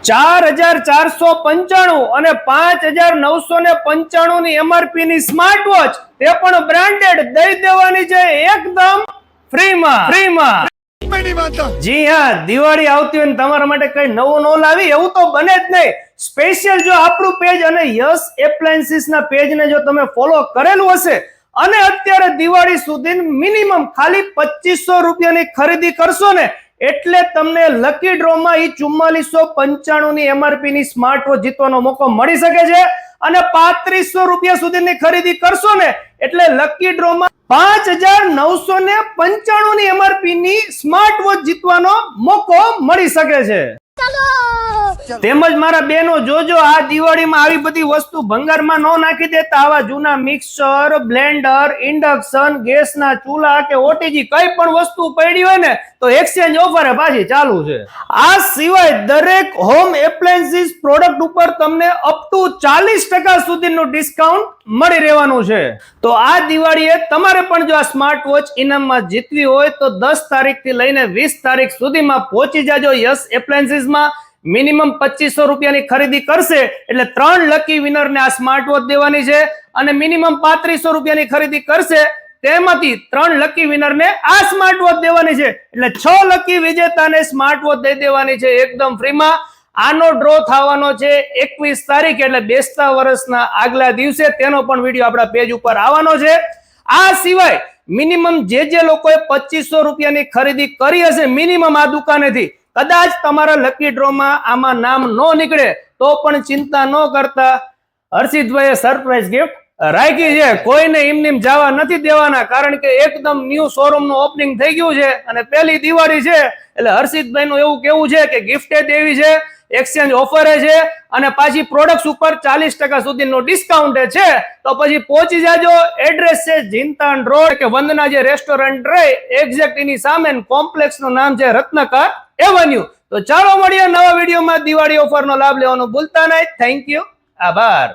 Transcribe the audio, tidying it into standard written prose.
4495 અને 5995 ની MRP ની સ્માર્ટ વોચ તે પણ બ્રાન્ડેડ દઈ દેવાની છે એકદમ ફ્રીમાં। જી હા, દિવાળી આવતી હોય ને તમારા માટે કઈ નવું ન લાવી એવું તો બને જ નહીં। સ્પેશિયલ જો આપણું પેજ અને યસ એપ્લાયન્સીસ ના પેજ ને જો તમે ફોલો કરેલું હશે અને અત્યારે દિવાળી સુધી મિનિમમ ખાલી 2500 રૂપિયાની ખરીદી કરશો ને એટલે તમને લકી ડ્રો માં 4495 ની MRP ની સ્માર્ટ વોચ જીતવાનો મોકો મળી શકે છે અને 3500 રૂપિયા સુધીની ખરીદી કરશો ને એટલે લકી ડ્રો માં 5995 ની MRP ની સ્માર્ટ વોચ જીતવાનો મોકો મળી શકે છે। તેમજ મારા બહેનો જોજો આ દિવાળીમાં આવી બધી વસ્તુ ભંગારમાં ન નાખી દેતા। આવા જૂના મિક્સર, બ્લેન્ડર, ઇન્ડક્શન, ગેસના ચૂલા કે ઓટીજી કઈ પણ વસ્તુ પડી હોય ને તો એક્સચેન્જ ઓફર પાછી ચાલુ છે। આ સિવાય દરેક હોમ એપ્લાયન્સીસ પ્રોડક્ટ ઉપર તમને અપ ટુ 40% સુધીનું ડિસ્કાઉન્ટ મળી રહેવાનું છે। તો આ દિવાળીએ તમારે પણ જો આ સ્માર્ટ વોચ ઇનામમાં જીતવી હોય તો 10 તારીખથી લઈને 20 તારીખ સુધીમાં પહોંચી જાજો યસ એપ્લાયન્સીસમાં। મિનિમમ 2500 રૂપિયાની ખરીદી કરશે એટલે 3 લકી વિનરને આ સ્માર્ટ વોચ દેવાની છે અને મિનિમમ 3500 રૂપિયાની ખરીદી કરશે તેમાંથી 3 લકી વિનરને આ સ્માર્ટ વોચ દેવાની છે એટલે 6 લકી વિજેતાને સ્માર્ટ વોચ દઈ દેવાની છે એકદમ ફ્રીમાં। આનો ડ્રો થવાનો છે 21 તારીખ એટલે બેસતા વર્ષના આગલા દિવસે, તેનો પણ વિડીયો આપણા પેજ ઉપર આવવાનો છે। આ સિવાય મિનિમમ જે લોકોએ 2500 રૂપિયાની ખરીદી કરી હશે મિનિમમ આ દુકાનેથી, કદાચ તમારા લકી ડ્રોમાં આમાં નામ ન નીકળે તો પણ ચિંતા ન કરતા, હર્ષિતભાઈએ સરપ્રાઈઝ ગિફ્ટ રાખી છે। કોઈને એમનેમ જવા નથી દેવાના કારણ કે એકદમ ન્યૂ શોરૂમ નું ઓપનિંગ થઈ ગયું છે અને પહેલી દિવાળી છે એટલે હર્ષિતભાઈ નું એવું કેવું છે કે ગિફ્ટ દેવી છે, એક્સચેન્જ ઓફર છે અને પાછી પ્રોડક્ટ્સ ઉપર 40% સુધીનું ડિસ્કાઉન્ટ છે। તો પછી પહોંચી જાજો। એડ્રેસ છે જીનતાન રોડ કે વંદના જે રેસ્ટોરન્ટ રહે એક્ઝેક્ટ એની સામે, કોમ્પ્લેક્સ નું નામ છે રત્નકર એવન્યુ। તો ચાલો મળીએ નવા વિડીયોમાં। દિવાળી ઓફરનો લાભ લેવાનું ભૂલતા નહીં। થેન્ક યુ, આભાર।